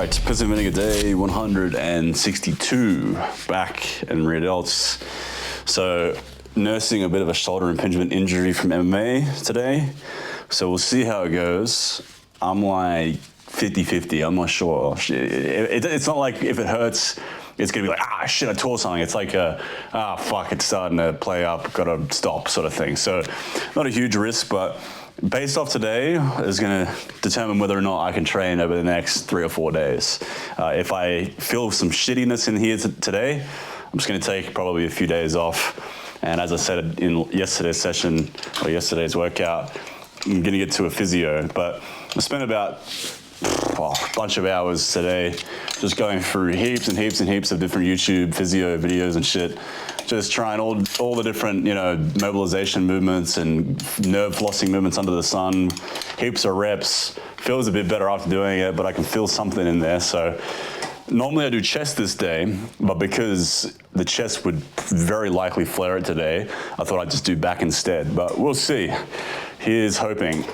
right, piss and vinegar day 162, back and re-adults. So nursing a bit of a shoulder impingement injury from MMA today. So we'll see how it goes. I'm like 50-50, I'm not sure. It's not like if it hurts, it's gonna be like, ah, shit, I tore something. It's like fuck, it's starting to play up, gotta stop sort of thing. So not a huge risk, but based off today is gonna determine whether or not I can train over the next 3 or 4 days. If I feel some shittiness in here today, I'm just gonna take probably a few days off. And as I said in yesterday's session, or yesterday's workout, I'm gonna get to a physio, but I spent about a bunch of hours today just going through heaps and heaps and heaps of different YouTube physio videos and shit, just trying all the different, mobilization movements and nerve flossing movements under the sun, heaps of reps. Feels a bit better after doing it, but I can feel something in there. So normally I do chest this day, but because the chest would very likely flare it today, I thought I'd just do back instead, but we'll see. Here's hoping.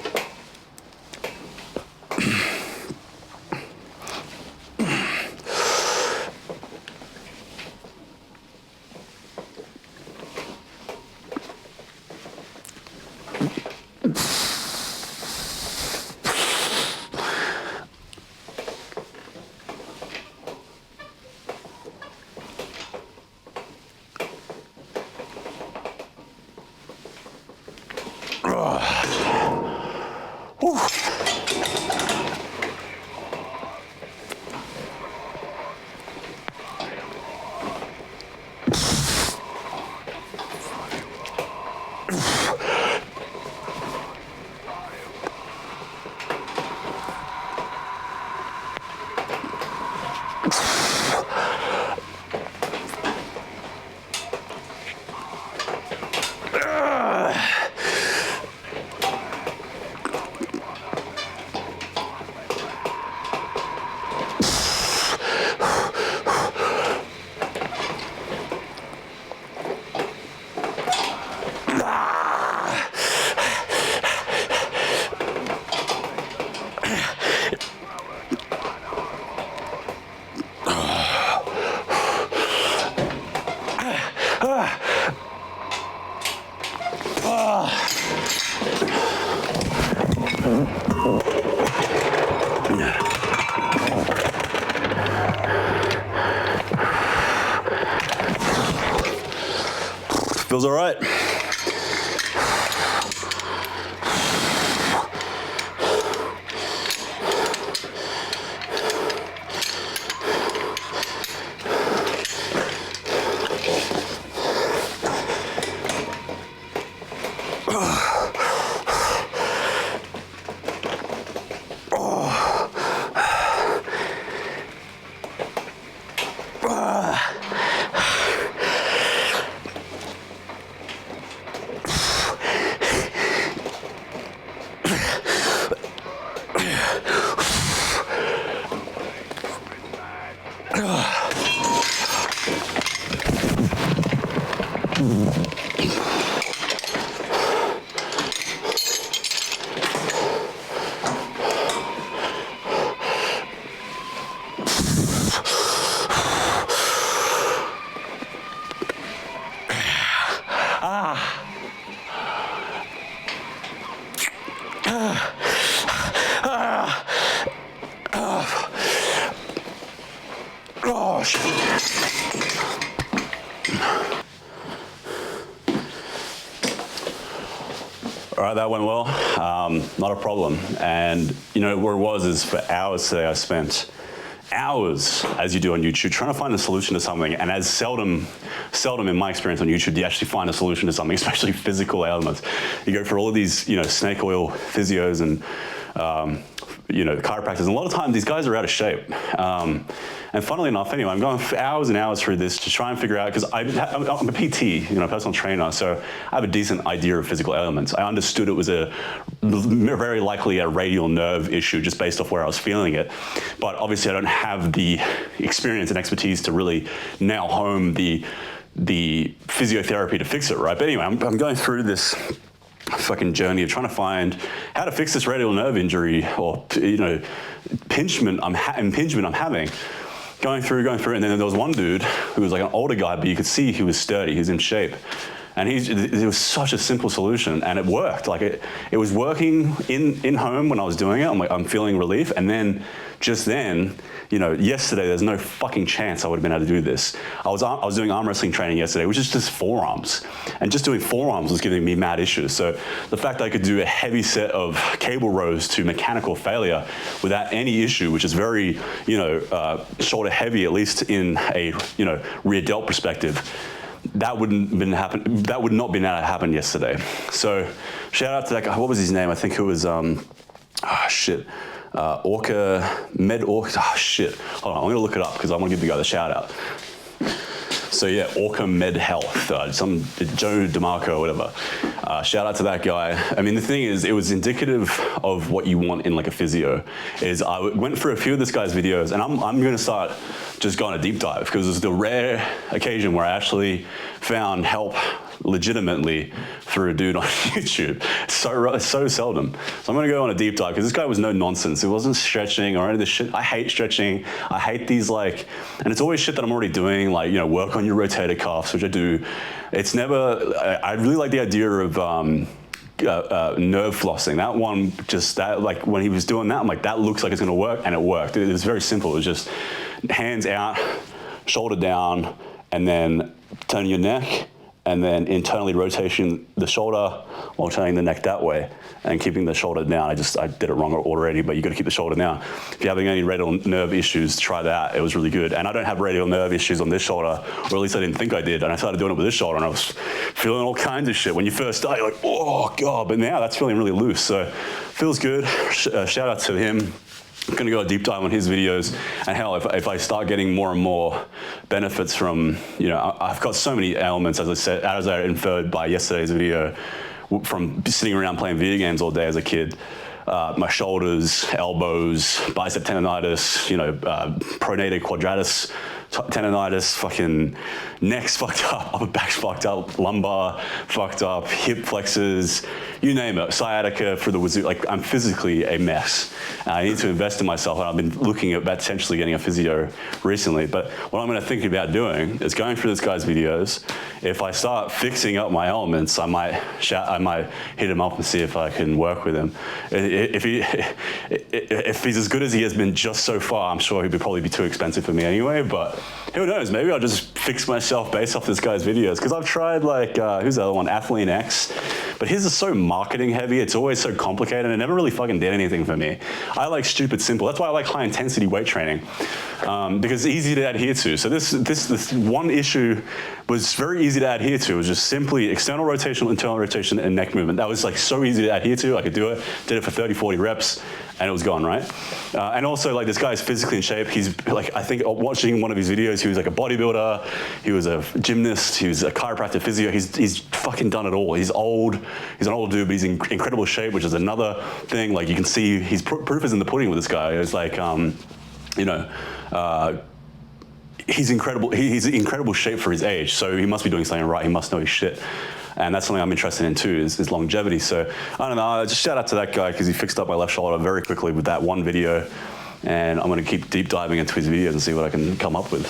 Feels all right. All right, that went well. Not a problem. And where it was is for hours today I spent hours, as you do on YouTube, trying to find a solution to something. And as seldom in my experience on YouTube, do you actually find a solution to something, especially physical ailments. You go for all of these, snake oil physios and chiropractors. And a lot of times these guys are out of shape. And funnily enough, anyway, I'm going for hours and hours through this to try and figure out, because I'm a PT, personal trainer, so I have a decent idea of physical ailments. I understood it was very likely a radial nerve issue just based off where I was feeling it. But obviously I don't have the experience and expertise to really nail home the physiotherapy to fix it, right? But anyway, I'm going through this fucking journey of trying to find how to fix this radial nerve injury or, you know, impingement I'm having. Going through, and then there was one dude who was like an older guy, but you could see he was sturdy, he was in shape. And it was such a simple solution, and it worked. Like it was working in home when I was doing it. I'm like, I'm feeling relief. And then, just then, you know, yesterday, there's no fucking chance I would have been able to do this. I was doing arm wrestling training yesterday, which is just forearms. And just doing forearms was giving me mad issues. So the fact that I could do a heavy set of cable rows to mechanical failure without any issue, which is very, you know, shoulder heavy, at least in a, you know, rear delt perspective, that would not been able to happen yesterday. So shout out to that guy. What was his name? I think it was OcraMedHealth. Oh shit. Hold on, I'm gonna look it up because I want to give the guy the shout out. So yeah, OcraMedHealth, some Joe DeMarco or whatever. Shout out to that guy. I mean, the thing is, it was indicative of what you want in like a physio. Is I went through a few of this guy's videos, and I'm going to start just going a deep dive because it was the rare occasion where I actually found help legitimately through a dude on YouTube. So seldom. So I'm gonna go on a deep dive because this guy was no nonsense. It wasn't stretching or any of this shit. I hate stretching. I hate these and it's always shit that I'm already doing, like, you know, work on your rotator cuffs, which I do. It's never, I really like the idea of nerve flossing. That one, like when he was doing that, I'm like, that looks like it's gonna work, and it worked. It was very simple. It was just hands out, shoulder down, and then turn your neck, and then internally rotation the shoulder while turning the neck that way and keeping the shoulder down. I did it wrong already, but you got to keep the shoulder down. If you're having any radial nerve issues, try that. It was really good. And I don't have radial nerve issues on this shoulder, or at least I didn't think I did. And I started doing it with this shoulder, and I was feeling all kinds of shit. When you first start, you're like, oh God, but now that's feeling really loose. So feels good. Shout out to him. I'm gonna go a deep dive on his videos, and hell, if I start getting more and more benefits from, you know, I've got so many ailments, as I inferred by yesterday's video, from sitting around playing video games all day as a kid. My shoulders, elbows, bicep tendonitis, you know, pronator quadratus tendonitis, fucking neck's fucked up, upper back's fucked up, lumbar fucked up, hip flexors, you name it, sciatica for the wazoo. Like, I'm physically a mess. I need to invest in myself, and I've been looking at potentially getting a physio recently. But what I'm going to think about doing is going through this guy's videos. If I start fixing up my ailments, I might hit him up and see if I can work with him. If he's as good as he has been just so far, I'm sure he'd probably be too expensive for me anyway. But who knows? Maybe I'll just fix myself based off this guy's videos. Because I've tried, like, who's the other one? Athlete X. But his is so marketing heavy. It's always so complicated, and it never really fucking did anything for me. I like stupid simple. That's why I like high intensity weight training, because it's easy to adhere to. So this one issue was very easy to adhere to. It was just simply external rotation, internal rotation, and neck movement. That was like so easy to adhere to. I could do it. Did it for 30, 40 reps, and it was gone, right? And also, like, this guy's physically in shape. He's like, I think watching one of his videos, he was like a bodybuilder, he was a gymnast, he was a chiropractor, physio. He's fucking done it all. He's old. He's an old dude, but he's in incredible shape, which is another thing. Like, you can see, he's proof is in the pudding with this guy. It's like, you know, he's incredible. He's in incredible shape for his age, so he must be doing something right. He must know his shit. And that's something I'm interested in too, is longevity. So I don't know, just shout out to that guy because he fixed up my left shoulder very quickly with that one video. And I'm gonna keep deep diving into his videos and see what I can come up with.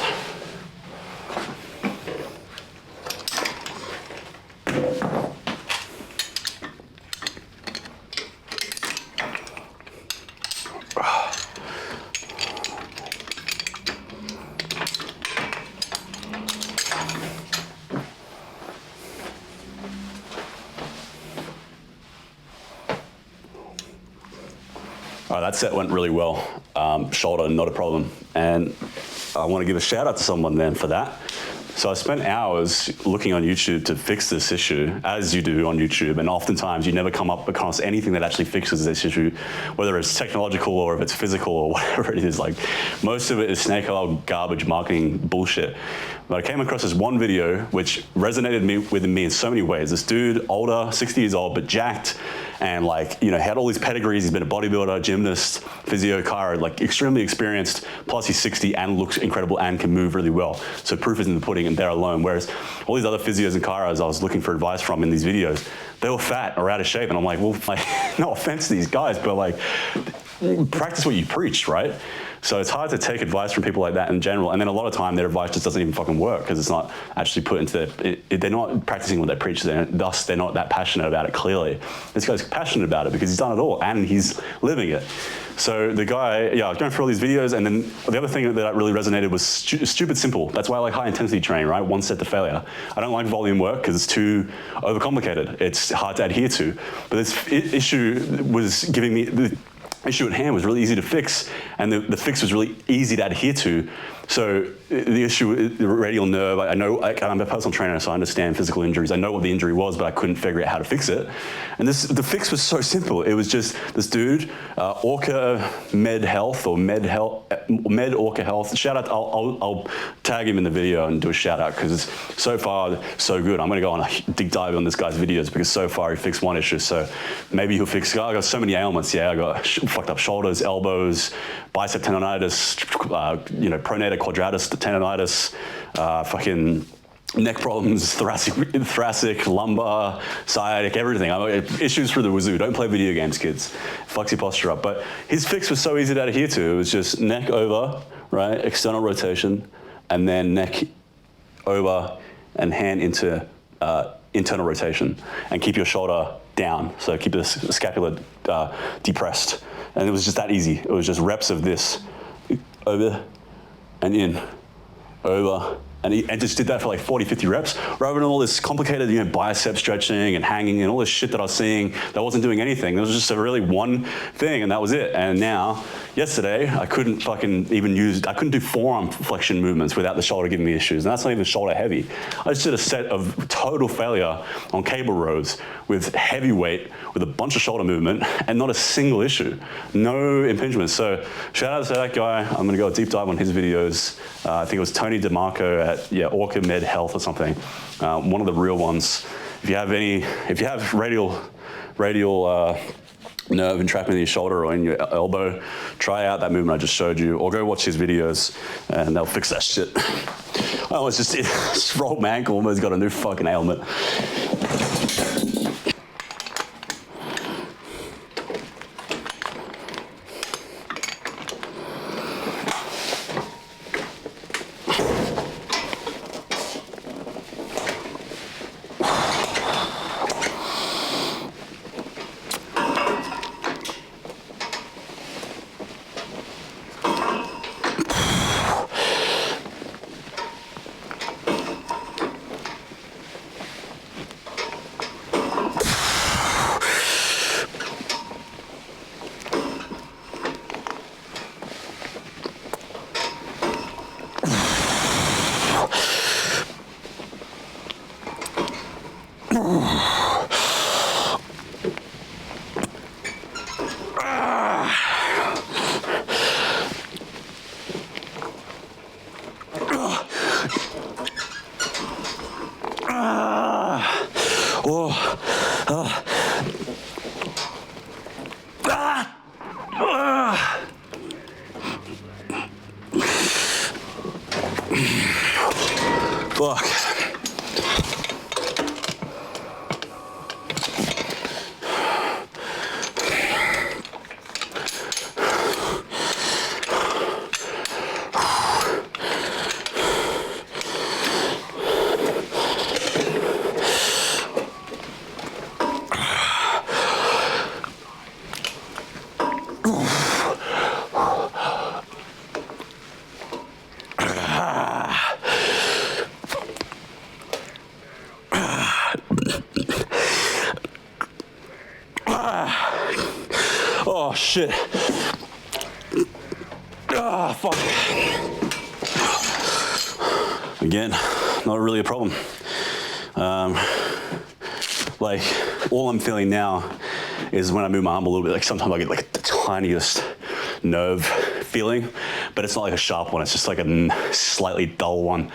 That set went really well. Shoulder, not a problem. And I want to give a shout out to someone then for that. So I spent hours looking on YouTube to fix this issue, as you do on YouTube, and oftentimes you never come up across anything that actually fixes this issue, whether it's technological or if it's physical or whatever it is. Like, most of it is snake oil garbage marketing bullshit. But I came across this one video which resonated with me in so many ways. This dude, older, 60 years old, but jacked, and like, you know, he had all these pedigrees. He's been a bodybuilder, gymnast, physio, chiro, like extremely experienced. Plus he's 60 and looks incredible and can move really well. So proof is in the pudding and there alone. Whereas all these other physios and chiros I was looking for advice from in these videos, they were fat or out of shape. And I'm like, well, like, no offense to these guys, but like, practice what you preach, right? So it's hard to take advice from people like that in general. And then a lot of time their advice just doesn't even fucking work because it's not actually put into they're not practicing what they preach, thus they're not that passionate about it clearly. This guy's passionate about it because he's done it all and he's living it. So the guy, I was going through all these videos, and then the other thing that really resonated was stupid simple. That's why I like high intensity training, right? One set to failure. I don't like volume work because it's too overcomplicated. It's hard to adhere to. But this issue was giving me, the issue at hand was really easy to fix, and the fix was really easy to adhere to. So the issue, the radial nerve, I'm a personal trainer, so I understand physical injuries. I know what the injury was, but I couldn't figure out how to fix it. And the fix was so simple. It was just this dude, OcraMedHealth or Med Orca Health. Shout out, I'll tag him in the video and do a shout out because it's so far so good. I'm gonna go on a deep dive on this guy's videos because so far he fixed one issue. So maybe he'll fix, I got so many ailments. Yeah, I got fucked up shoulders, elbows, bicep tendonitis, pronator quadratus tendonitis, fucking neck problems, thoracic, lumbar, sciatic, everything. Issues for the wazoo. Don't play video games, kids. Fucks your posture up. But his fix was so easy to adhere to. It was just neck over, right, external rotation, and then neck over and hand into internal rotation, and keep your shoulder down. So keep the scapula depressed. And it was just that easy. It was just reps of this, over and in, over, and just did that for like 40, 50 reps, rather than all this complicated, bicep stretching and hanging and all this shit that I was seeing that wasn't doing anything. There was just a really one thing, and that was it. And now, yesterday, I couldn't do forearm flexion movements without the shoulder giving me issues, and that's not even shoulder heavy. I just did a set of total failure on cable rows with heavy weight, with a bunch of shoulder movement, and not a single issue. No impingements. So shout out to that guy. I'm gonna go a deep dive on his videos. I think it was Tony DeMarco at OcraMedHealth or something. One of the real ones. If you have radial nerve entrapment in your shoulder or in your elbow, try out that movement I just showed you, or go watch his videos and they'll fix that shit. Oh, it's just rolled my ankle, almost got a new fucking ailment. Fuck. Oh shit. Ah, fuck. Again, not really a problem. Like, all I'm feeling now is when I move my arm a little bit, like sometimes I get like the tiniest nerve feeling, but it's not like a sharp one, it's just like a slightly dull one.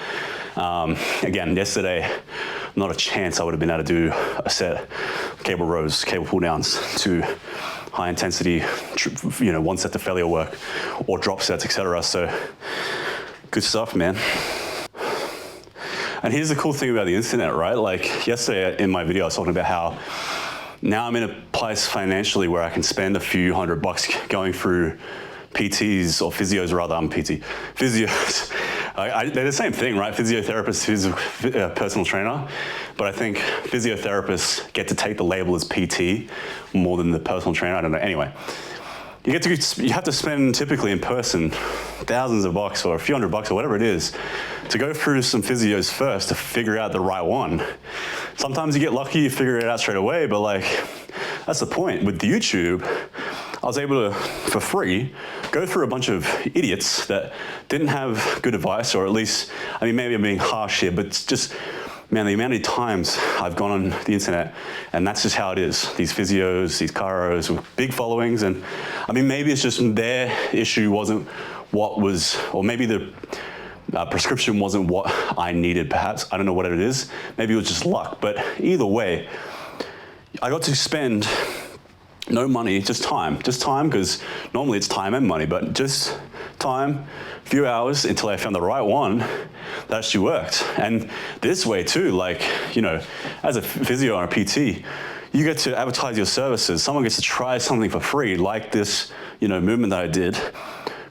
Again, yesterday, not a chance I would have been able to do a set, cable rows, cable pull downs to high intensity, one set to failure work or drop sets, etc. So good stuff, man. And here's the cool thing about the internet, right? Like yesterday in my video, I was talking about how now I'm in a place financially where I can spend a few $100 going through PTs or physios rather. I'm PT. Physios. They're the same thing, right? Physiotherapist, who's a personal trainer. But I think physiotherapists get to take the label as PT more than the personal trainer. I don't know. Anyway, you have to spend typically in person thousands of bucks or a few $100 or whatever it is to go through some physios first to figure out the right one. Sometimes you get lucky, you figure it out straight away, but like, that's the point. With YouTube, I was able to, for free, go through a bunch of idiots that didn't have good advice, or at least, I mean, maybe I'm being harsh here, but it's just, man, the amount of times I've gone on the internet, and that's just how it is. These physios, these chiros with big followings, and I mean, maybe it's just their issue wasn't what was, or maybe the prescription wasn't what I needed, perhaps. I don't know what it is. Maybe it was just luck, but either way, I got to spend no money, just time, because normally it's time and money, but just time, a few hours until I found the right one that actually worked. And this way too, like, as a physio or a PT, you get to advertise your services. Someone gets to try something for free, like this, movement that I did.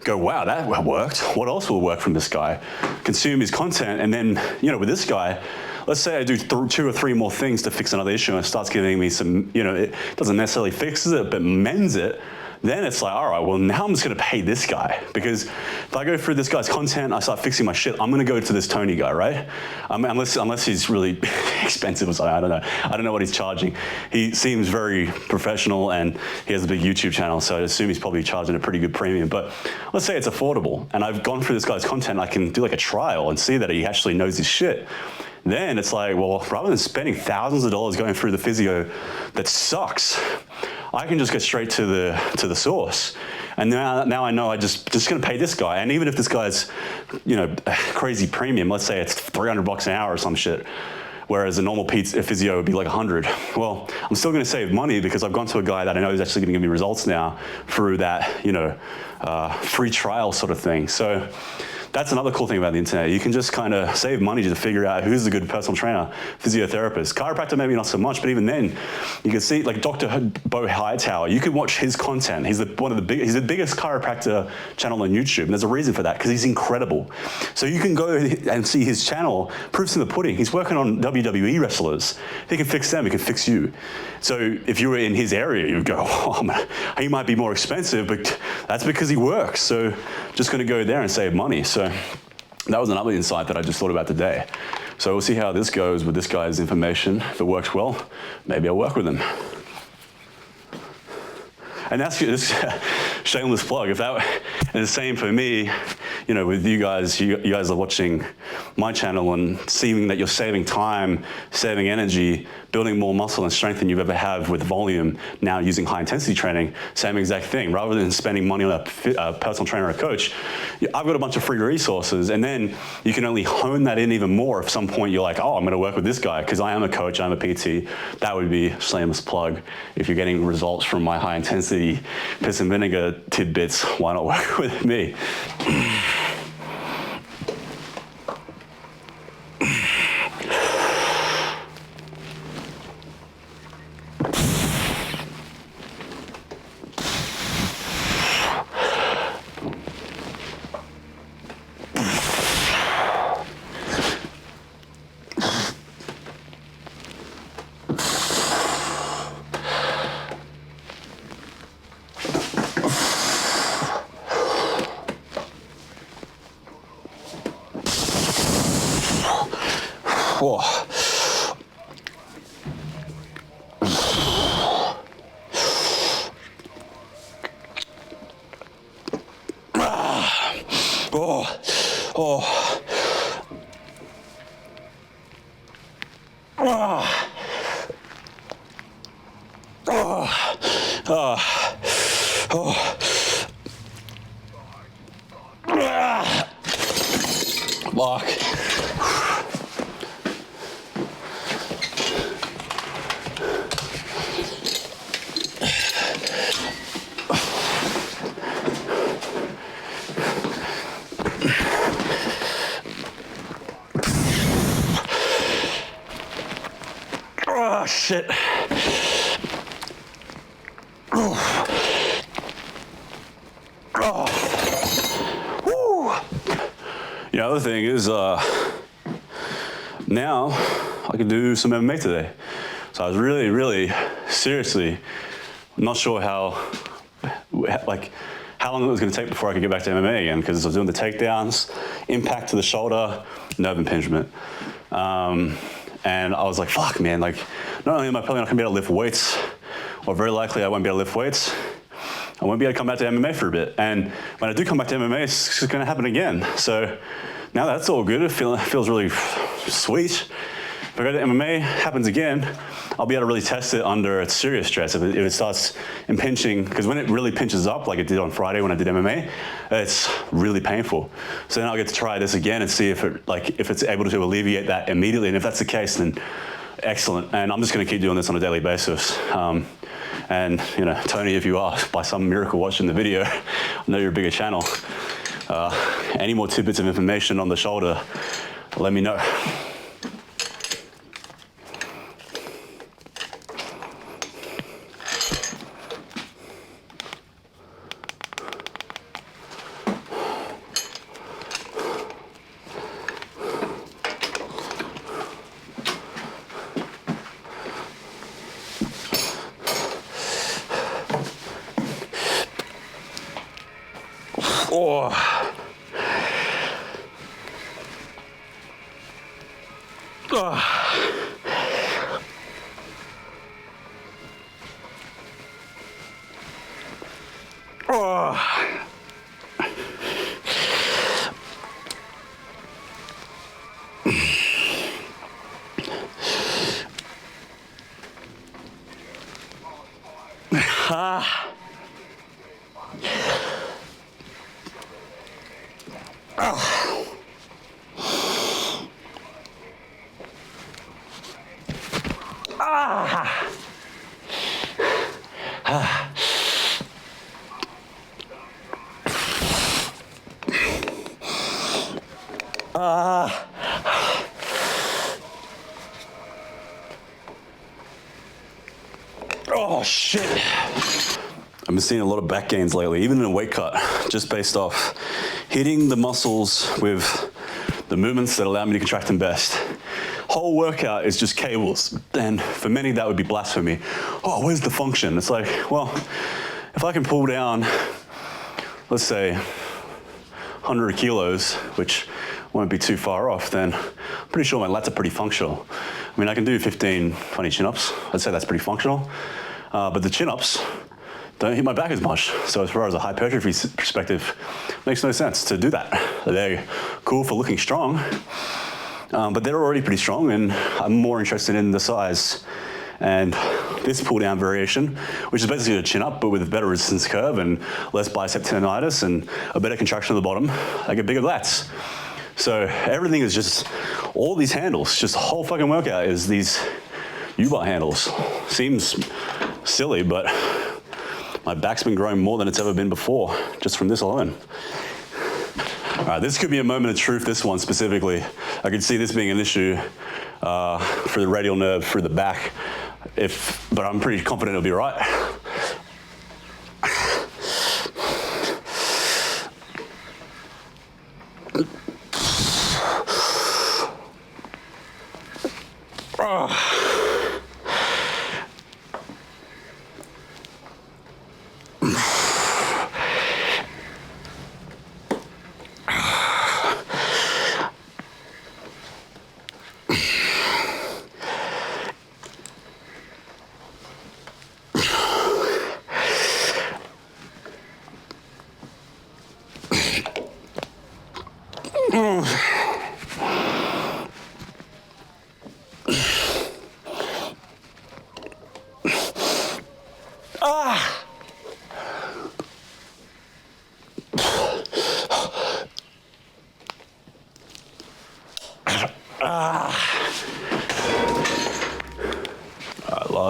Go, wow, that worked. What else will work from this guy? Consume his content, and then, with this guy, let's say I do 2 or 3 more things to fix another issue, and it starts giving me some, it doesn't necessarily fix it, but mends it. Then it's like, all right, well, now I'm just going to pay this guy, because if I go through this guy's content, I start fixing my shit, I'm going to go to this Tony guy, right? Unless he's really expensive or something, I don't know. I don't know what he's charging. He seems very professional, and he has a big YouTube channel, so I assume he's probably charging a pretty good premium. But let's say it's affordable, and I've gone through this guy's content, I can do like a trial and see that he actually knows his shit. Then it's like, well, rather than spending thousands of dollars going through the physio that sucks, I can just get straight to the source. And now I know I just gonna pay this guy. And even if this guy's, crazy premium, let's say it's $300 an hour or some shit, whereas a normal physio would be like 100. Well, I'm still gonna save money because I've gone to a guy that I know is actually gonna give me results now through that, free trial sort of thing. So that's another cool thing about the internet. You can just kind of save money to figure out who's a good personal trainer, physiotherapist. Chiropractor, maybe not so much, but even then, you can see, like Dr. Bo Hightower, you can watch his content. He's the biggest chiropractor channel on YouTube, and there's a reason for that, because he's incredible. So you can go and see his channel, proofs in the pudding. He's working on WWE wrestlers. He can fix them, he can fix you. So if you were in his area, you'd go, oh man, he might be more expensive, but that's because he works. So just gonna go there and save money. So that was another insight that I just thought about today. So we'll see how this goes with this guy's information. If it works well, maybe I'll work with him. And that's this shameless plug. And the same for me, with you guys are watching my channel and seeing that you're saving time, saving energy, building more muscle and strength than you've ever had with volume, now using high intensity training, same exact thing. Rather than spending money on a personal trainer or a coach, I've got a bunch of free resources, and then you can only hone that in even more if some point you're like, oh, I'm gonna work with this guy because I am a coach, I'm a PT. That would be a shameless plug. If you're getting results from my high intensity piss and vinegar tidbits, why not work with me? Whoa. Fuck. shit. Oh. Woo. The other thing is, now I can do some MMA today. So I was really, really seriously not sure how long it was going to take before I could get back to MMA again, because I was doing the takedowns, impact to the shoulder, nerve impingement. And I was like, fuck, man, like, not only am I probably not going to be able to lift weights, or very likely I won't be able to lift weights, I won't be able to come back to MMA for a bit. And when I do come back to MMA, it's going to happen again. So now that's all good. It feels really sweet. If I go to MMA, happens again, I'll be able to really test it under serious stress. If it starts impinging, because when it really pinches up, like it did on Friday when I did MMA, it's really painful. So then I'll get to try this again and see if it's able to alleviate that immediately. And if that's the case, then excellent. And I'm just going to keep doing this on a daily basis. And you know, Tony, if you are by some miracle watching the video, I know you're a bigger channel. Any more tidbits of information on the shoulder, let me know. Oh. Oh. Oh. Ah. Oh shit. I've been seeing a lot of back gains lately, even in a weight cut, just based off hitting the muscles with the movements that allow me to contract them best. Whole workout is just cables, and for many that would be blasphemy. Oh, where's the function? It's like, well, if I can pull down, let's say, 100 kilos, which won't be too far off, then I'm pretty sure my lats are pretty functional. I mean, I can do 15, 20 chin-ups. I'd say that's pretty functional. But the chin-ups don't hit my back as much. So as far as a hypertrophy perspective, makes no sense to do that. They're cool for looking strong, but they're already pretty strong, and I'm more interested in the size. And this pull-down variation, which is basically a chin-up, but with a better resistance curve and less bicep tendonitis and a better contraction at the bottom, I get bigger lats. So everything is just, all these handles, just the whole fucking workout is these U-bar handles. Seems silly, but my back's been growing more than it's ever been before, just from this alone. All right, this could be a moment of truth, this one specifically. I could see this being an issue for the radial nerve through the back, but I'm pretty confident it'll be right.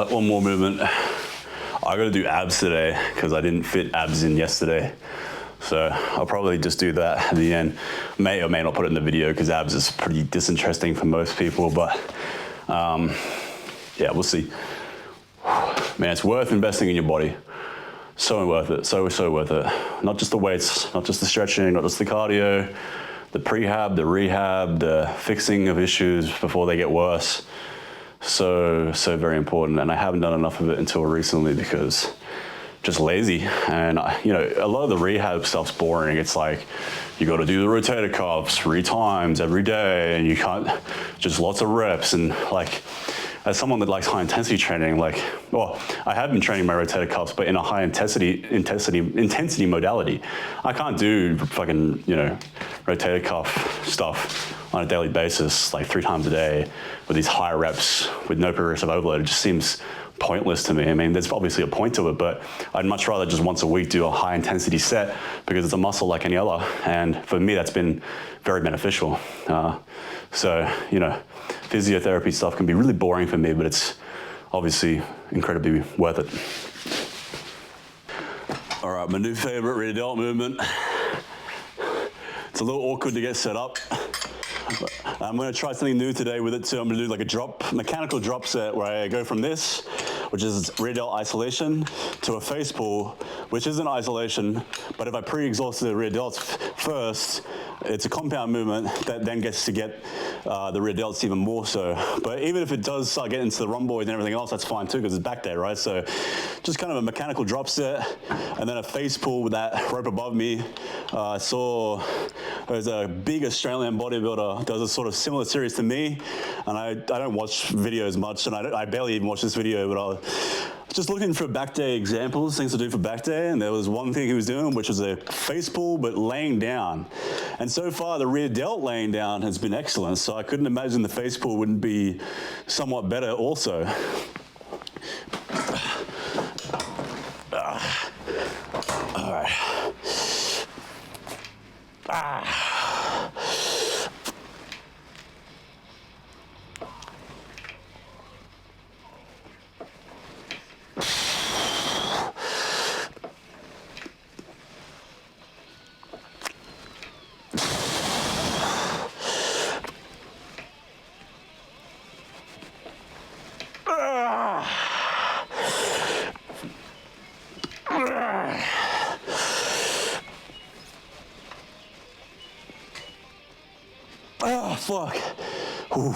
One more movement. I gotta do abs today because I didn't fit abs in yesterday. So I'll probably just do that at the end. May or may not put it in the video because abs is pretty disinteresting for most people, but yeah, yeah, we'll see. Man, it's worth investing in your body. So worth it, so worth it. Not just the weights, not just the stretching, not just the cardio, the prehab, the rehab, the fixing of issues before they get worse. So very important. And I haven't done enough of it until recently because just lazy. And you know, a lot of the rehab stuff's boring. It's like, you got to do the rotator cuffs 3 times every day, and you can't, just lots of reps. And like, as someone that likes high intensity training, like, well, I have been training my rotator cuffs, but in a high intensity modality. I can't do fucking, you know, rotator cuff stuff on a daily basis, like 3 times a day with these high reps with no progressive overload. It just seems pointless to me. I mean, there's obviously a point to it, but I'd much rather just once a week do a high intensity set because it's a muscle like any other. And for me, that's been very beneficial. So, you know, physiotherapy stuff can be really boring for me, but it's obviously incredibly worth it. All right, my new favorite rear delt movement. It's a little awkward to get set up. I'm gonna try something new today with it too. I'm gonna do like a mechanical drop set where I go from this, which is rear delt isolation, to a face pull, which isn't isolation, but if I pre-exhaust the rear delts first, it's a compound movement that then gets to get the rear delts even more so. But even if it does start getting into the rhomboids and everything else, that's fine too, because it's back day, right? So just kind of a mechanical drop set, and then a face pull with that rope above me. I saw there's a big Australian bodybuilder does a sort of similar series to me, and I don't watch videos much, and I barely even watch this video, but I was just looking for back day examples, things to do for back day, and there was one thing he was doing, which was a face pull, but laying down. And so far, the rear delt laying down has been excellent, so I couldn't imagine the face pull wouldn't be somewhat better also. All right. Oh, fuck. Ooh.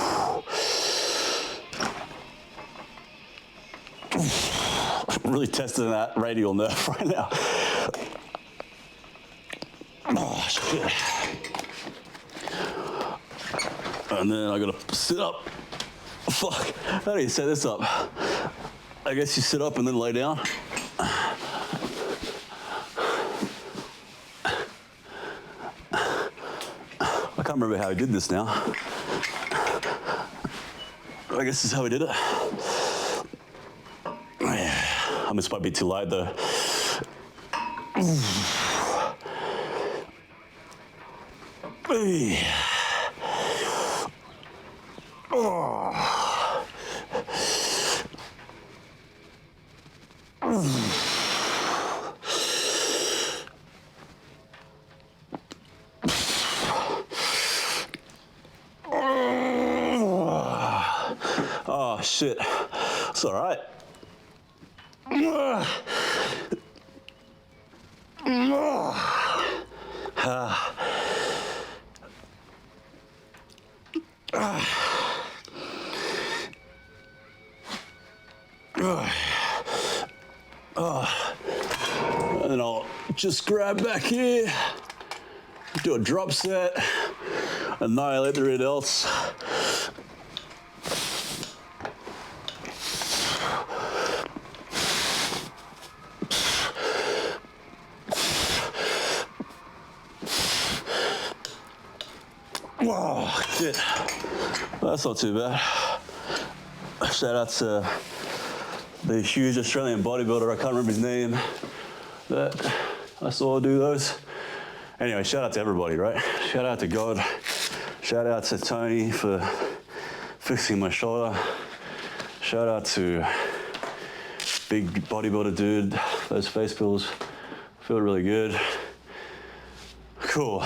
I'm really testing that radial nerve right now. Oh, shit. And then I gotta sit up. Fuck. How do you set this up? I guess you sit up and then lay down. I can't remember how I did this now. I guess this is how we did it. This might be too light though. Oh shit, it's all right. And then I'll just grab back here, do a drop set, annihilate the rear delts. Whoa, shit. Well, that's not too bad. Shout out to the huge Australian bodybuilder, I can't remember his name, that I saw do those. Anyway, shout out to everybody, right? Shout out to God. Shout out to Tony for fixing my shoulder. Shout out to big bodybuilder dude. Those face pulls feel really good. Cool.